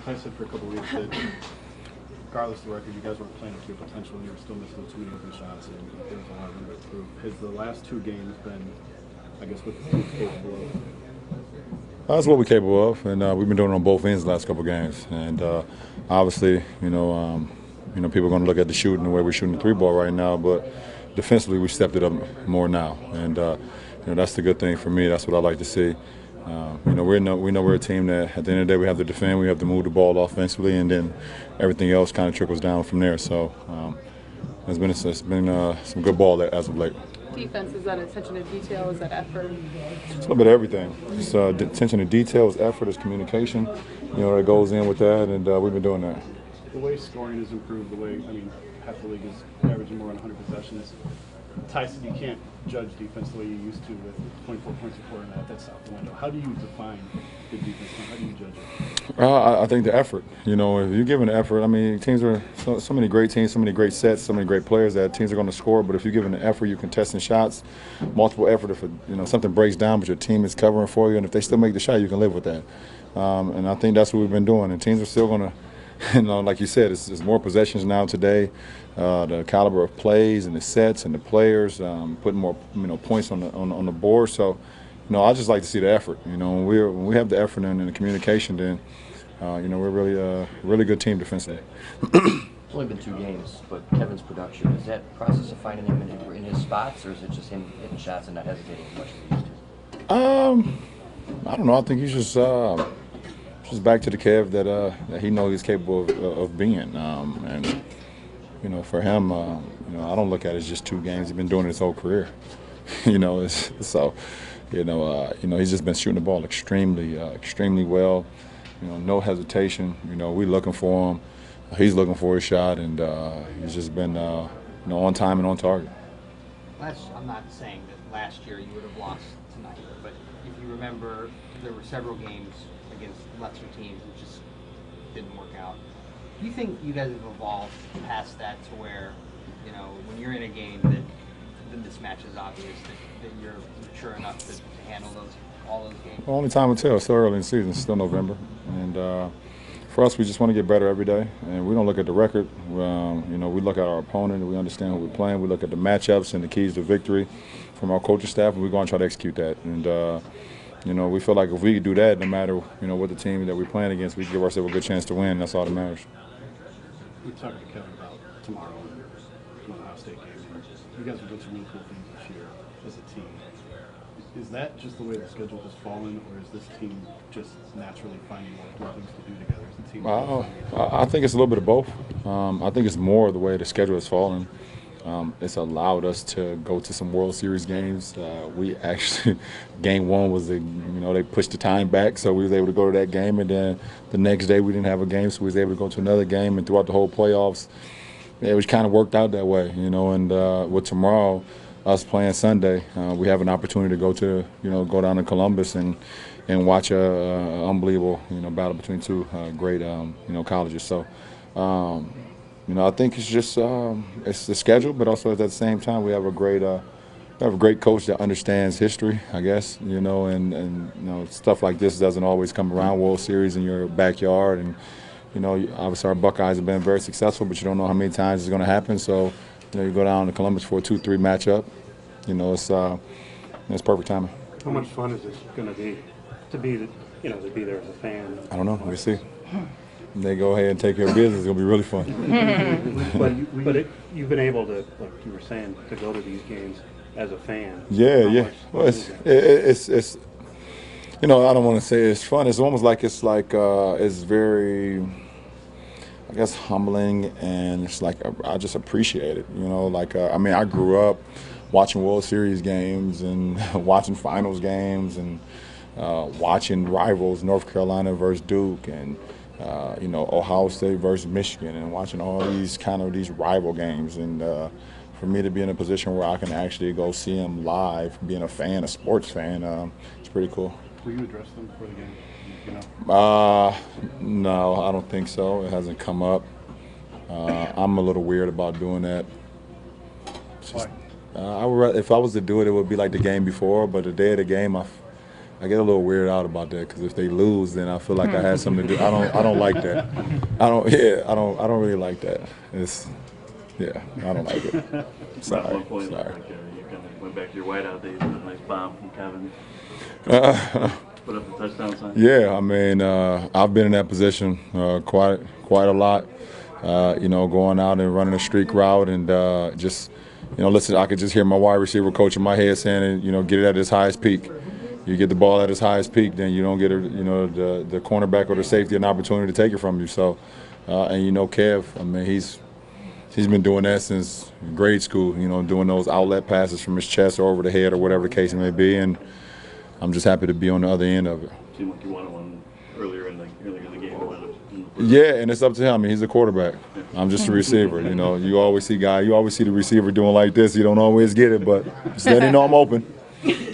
I said for a couple of weeks that regardless of the record, you guys weren't playing up to your potential and you were still missing too many open shots and there was a lot of room to improve. Has the last 2 games been, I guess, what the team's capable of? That's what we're capable of, and we've been doing it on both ends the last couple of games. And obviously, people are going to look at the shooting, the way we're shooting the 3-ball right now, but defensively we stepped it up more now, and that's the good thing for me. That's what I like to see. We know we're a team that at the end of the day we have to defend, we have to move the ball offensively, and then everything else kind of trickles down from there. So it's been some good ball as of late. Defense, is that attention to detail? Is that effort? It's a little bit of everything. It's attention to detail, it's effort, it's communication. That goes in with that, and we've been doing that. The way scoring has improved, half the league is averaging more than 100 possessions. Tyson, you can't judge defense the way you used to with 24 points a quarter. That's out the window. How do you define good defense? How do you judge it? I think the effort. If you're giving the effort, teams are so many great teams, so many great sets, so many great players that teams are going to score. But if you're giving the effort, you're contesting shots, multiple effort. If something breaks down, but your team is covering for you, and if they still make the shot, you can live with that. And I think that's what we've been doing. And teams are still going to, like you said, it's more possessions now today. The caliber of plays and the sets and the players putting more points on the board. So I just like to see the effort. When we have the effort and the communication, then we're really a really good team defensively. It's only been 2 games, but Kevin's production, is that process of finding him in his spots, or is it just him hitting shots and not hesitating as much as he used to? I don't know. I think he's just back to the Kev that he knows he's capable of being. And for him, I don't look at it as just 2 games. He's been doing it his whole career. He's just been shooting the ball extremely well. No hesitation. We're looking for him. He's looking for his shot, and he's just been on time and on target. I'm not saying that last year you would have lost tonight, but if you remember, there were several games against lesser teams that just didn't work out. Do you think you guys have evolved past that to where, when you're in a game that the mismatch is obvious, that you're mature enough to handle all those games? Well, only time will tell. It's still early in the season. It's still November. And for us, we just want to get better every day. And we don't look at the record. We look at our opponent and we understand who we're playing. We look at the matchups and the keys to victory from our coaching staff, and we're going to try to execute that. And, we feel like if we could do that, no matter, what the team that we're playing against, we can give ourselves a good chance to win. That's all that matters. We talked to Kevin about tomorrow in the Ohio State game. You guys are doing some really cool things this year as a team. Is that just the way the schedule has fallen, or is this team just naturally finding more things to do together as a team? I think it's a little bit of both. I think it's more the way the schedule has fallen. It's allowed us to go to some World Series games. We actually, game 1 was they pushed the time back, so we was able to go to that game, and then the next day we didn't have a game, so we was able to go to another game, and throughout the whole playoffs, it was kind of worked out that way, And with tomorrow, us playing Sunday, we have an opportunity to go down to Columbus and watch a unbelievable, battle between 2 great, colleges. So. I think it's just it's the schedule, but also at the same time we have a great coach that understands history, I guess. And stuff like this doesn't always come around. World Series in your backyard, and obviously our Buckeyes have been very successful, but you don't know how many times it's going to happen. So you go down to Columbus for a 2-3 matchup. It's perfect timing. How much fun is this going to be there as a fan? I don't know. We'll see. They go ahead and take care of business. It's going to be really fun. but you've been able to, like you were saying, to go to these games as a fan. Yeah. Well, it's I don't want to say it's fun. It's almost like it's very, I guess, humbling, and it's like I just appreciate it. I grew up watching World Series games and watching finals games and watching rivals, North Carolina versus Duke, and Ohio State versus Michigan, and watching all these rival games. And for me to be in a position where I can actually go see them live, being a sports fan, it's pretty cool. Will you address them before the game? No, I don't think so. It hasn't come up. I'm a little weird about doing that. Why? If I was to do it, it would be like the game before. But the day of the game, I get a little weirded out about that because if they lose, then I feel like I had something to do. I don't like that. I don't really like that. I don't like it. Sorry. At one point, Sorry. like, you kind of went back to your whiteout days with a nice bomb from Kevin. Put up the touchdown sign. Yeah, I mean, I've been in that position quite a lot. Going out and running a streak route and just, listen, I could just hear my wide receiver coach in my head saying, get it at its highest peak. You get the ball at its highest peak, then you don't get, the cornerback or the safety an opportunity to take it from you. So, Kev, I mean, he's been doing that since grade school, doing those outlet passes from his chest or over the head or whatever the case may be, and I'm just happy to be on the other end of it. Seemed like you wanted one earlier in the game. Yeah, and it's up to him. I mean, he's a quarterback. I'm just a receiver. You always see the receiver doing like this. You don't always get it, but steady, I'm open.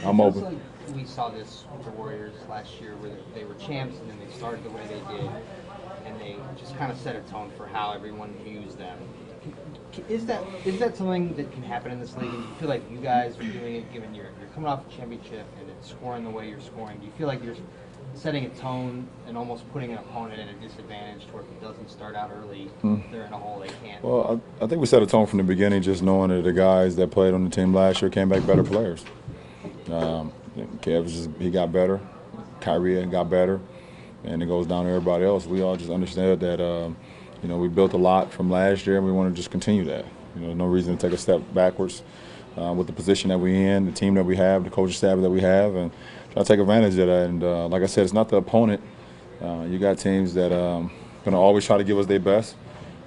I'm open. Like we saw this with the Warriors last year, where they were champs, and then they started the way they did, and they just kind of set a tone for how everyone views them. Is that something that can happen in this league? And do you feel like you guys are doing it, given you're coming off a championship and it's scoring the way you're scoring? Do you feel like you're setting a tone and almost putting an opponent at a disadvantage to where if it doesn't start out early, they're in a hole they can't? Well, I think we set a tone from the beginning, just knowing that the guys that played on the team last year came back better players. Kev he got better, Kyrie got better, and it goes down to everybody else. We all just understand that. We built a lot from last year, and we want to just continue that. No reason to take a step backwards with the position that we're in, the team that we have, the coaching staff that we have, and try to take advantage of that. And like I said, it's not the opponent. You got teams that going to always try to give us their best,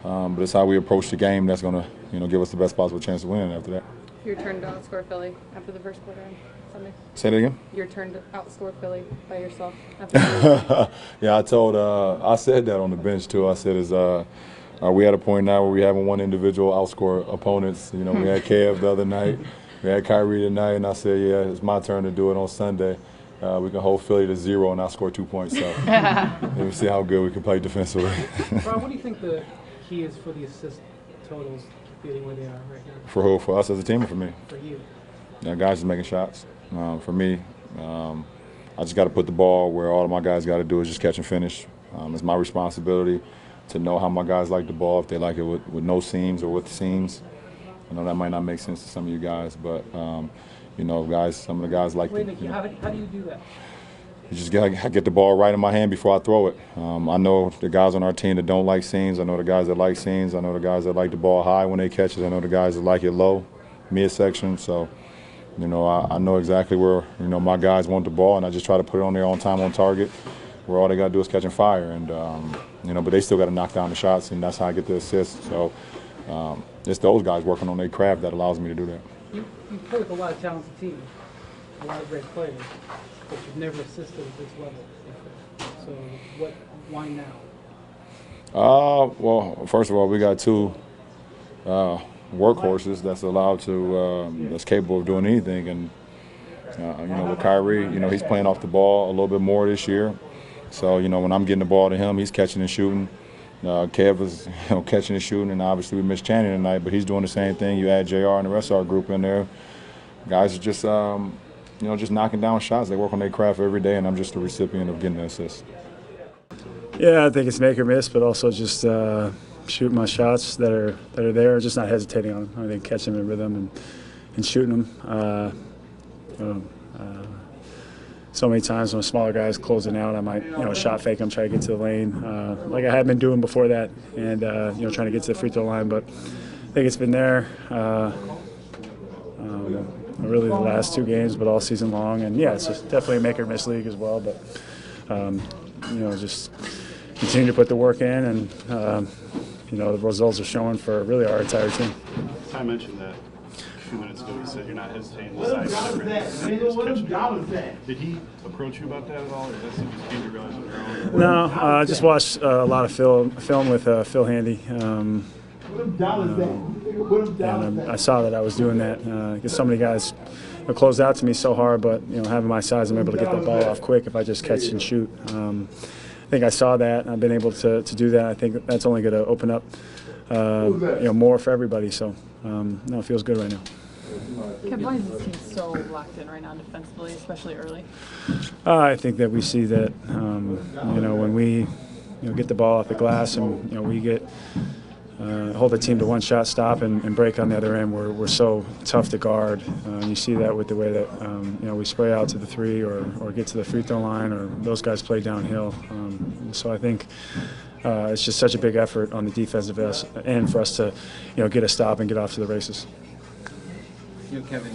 but it's how we approach the game that's going to give us the best possible chance to win after that. Your turn to outscore Philly after the first quarter on Sunday. Say that again? Your turn to outscore Philly by yourself after the Yeah, I said that on the bench too. I said, are we at a point now where we haven't one individual outscore opponents? We had Kev the other night, we had Kyrie tonight, and I said, yeah, it's my turn to do it on Sunday. We can hold Philly to 0 and I'll score 2 points. So we'll see how good we can play defensively. Ron, what do you think the key is for the assist totals getting where they are right now? For who? For us as a team or for me? For you. Guys just making shots. For me, I just got to put the ball where all of my guys got to do is just catch and finish. It's my responsibility to know how my guys like the ball, if they like it with no seams or with seams. I know that might not make sense to some of you guys, but some of the guys like Wait, Nicky, how do you do that? You just get the ball right in my hand before I throw it. I know the guys on our team that don't like seams. I know the guys that like seams. I know the guys that like the ball high when they catch it. I know the guys that like it low, midsection. So, I know exactly where, my guys want the ball, and I just try to put it on there on time, on target, where all they got to do is catch and fire. And, but they still got to knock down the shots, and that's how I get the assists. So it's those guys working on their craft that allows me to do that. You play with a lot of talented teams, a lot of great players, but you've never assisted at this level before. So why now? Well, first of all, we got two workhorses that's allowed to, that's capable of doing anything. And, with Kyrie, he's playing off the ball a little bit more this year. So, when I'm getting the ball to him, he's catching and shooting. Kev is catching and shooting, and obviously we missed Channing tonight, but he's doing the same thing. You add JR and the rest of our group in there. Guys are just, just knocking down shots. They work on their craft every day, and I'm just the recipient of getting the assist. Yeah, I think it's make or miss, but also just shooting my shots that are there, just not hesitating on them. I think catching them in rhythm and shooting them. So many times when a smaller guy's closing out, I might, shot fake them, try to get to the lane, like I had been doing before that, and trying to get to the free throw line. But I think it's been there, really the last 2 games, but all season long. And yeah, it's just definitely a make or miss league as well. But just continue to put the work in, and the results are showing for really our entire team. I mentioned that a few minutes ago. He said you're not hesitating to decide. Did he approach you about that at all, or is that something you came to realize on your own? No, I just watched a lot of film with Phil Handy. And I saw that I was doing that because so many guys close out to me so hard, but having my size, I'm able to get that ball off quick if I just catch and shoot. I think I saw that, and I've been able to do that. I think that's only going to open up more for everybody. So no, it feels good right now. Kev, why is this team so locked in right now defensively, especially early? I think that we see that, when we get the ball off the glass and we get hold the team to one shot stop and break on the other end, we're so tough to guard. You see that with the way that we spray out to the three or get to the free throw line, or those guys play downhill. So I think it's just such a big effort on the defensive end for us to get a stop and get off to the races. Kevin,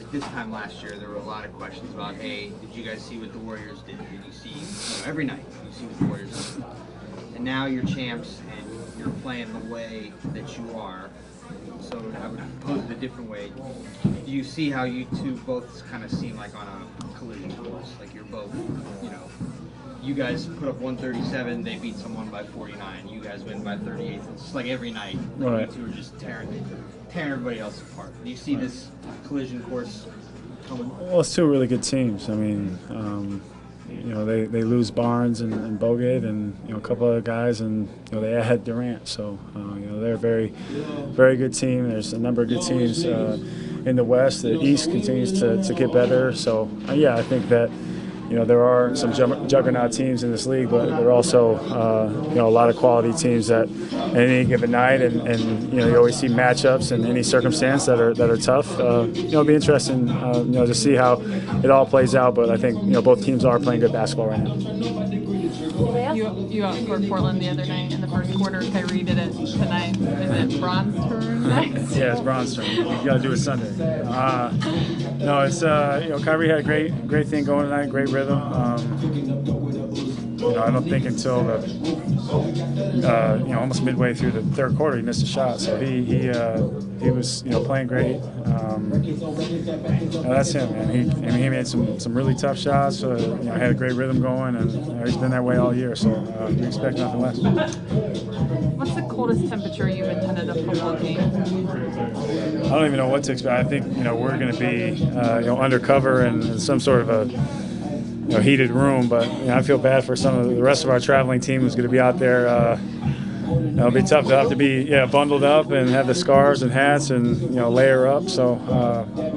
at this time last year, there were a lot of questions about, hey, did you guys see what the Warriors did? Did you see, every night, you see what the Warriors did? And now you're champs, and you're playing the way that you are. So I would pose it a different way. Do you see how you two both kind of seem like on a collision course? Like you're both, you guys put up 137, they beat someone by 49. You guys win by 38. It's just like every night, Right. You two are just tearing everybody else apart. Do you see this collision course coming? Well, it's two really good teams. I mean, they lose Barnes and Bogut and a couple other guys, and they add Durant. So they're a very, very good team. There's a number of good teams in the West. The East continues to get better. So I think that there are some juggernaut teams in this league, but there are also a lot of quality teams that at any given night, and you always see matchups in any circumstance that are tough. It'll be interesting to see how it all plays out. But I think both teams are playing good basketball right now. You outscored Portland the other night in the first quarter. Kyrie did it tonight. Is it Bron's turn next? Yeah, it's Bron's turn. You got to do it Sunday. No, it's Kyrie had a great thing going tonight. Great rhythm. I don't think until the almost midway through the third quarter he missed a shot. So he was playing great. That's him, man. He made some really tough shots. Had a great rhythm going, and he's been that way all year. So we expect nothing less. What's the coldest temperature you've attended a football game? I don't even know what to expect. I think we're going to be undercover in some sort of a heated room, but I feel bad for some of the rest of our traveling team who's going to be out there. It'll be tough to have to be bundled up and have the scarves and hats and layer up. So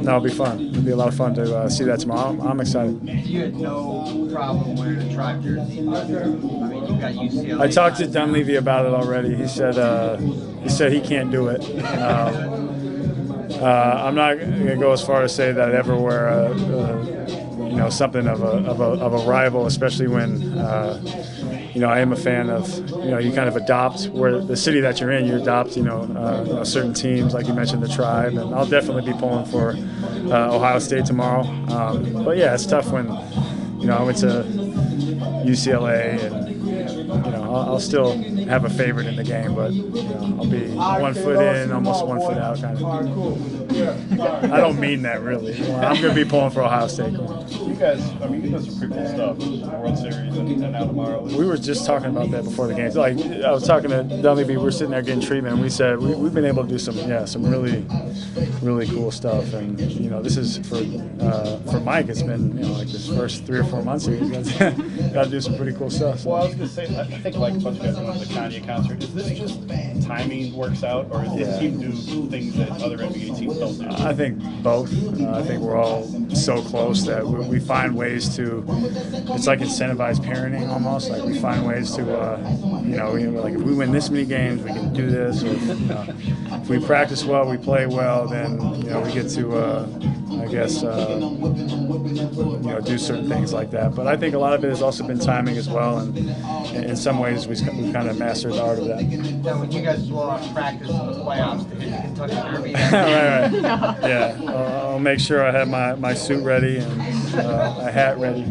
it'll be fun. It'll be a lot of fun to see that tomorrow. I'm excited. You had no problem wearing a tribe jersey. You got UCLA. I talked to Dunleavy about it already. He said he can't do it. I'm not going to go as far as say that I'd ever wear something of a rival, especially when I am a fan of you kind of adopt where the city that you're in, you adopt certain teams, like you mentioned the Tribe, and I'll definitely be pulling for Ohio State tomorrow. But yeah, it's tough when I went to UCLA, and I'll still have a favorite in the game, but I'll be 1 foot in, almost 1 foot out kind of. I don't mean that really. I'm going to be pulling for Ohio State. You guys are pretty cool stuff. World Series and now tomorrow. We were just talking about that before the game. Like I was talking to Dunleavy, we were sitting there getting treatment, and we said we've been able to do some really, really cool stuff. And this is for Mike. It's been like this first 3 or 4 months here. He's got to do some pretty cool stuff. So. Well, I was going to say, I think like a bunch of guys went to the Kanye concert. Is this just timing works out, or does this team do things that other NBA teams don't do? I think both. I think we're all so close that we find ways to. It's like incentivized parenting almost. Like we find ways to, like if we win this many games, we can do this. Or if we practice well, we play well, then we get to, do certain things like that. But I think a lot of it has also been timing as well, and in some ways we've kind of mastered the art of that. Now, when you guys blow off practice in the playoffs to hit the Kentucky Derby, right. Yeah, I'll make sure I have my suit ready and a hat ready.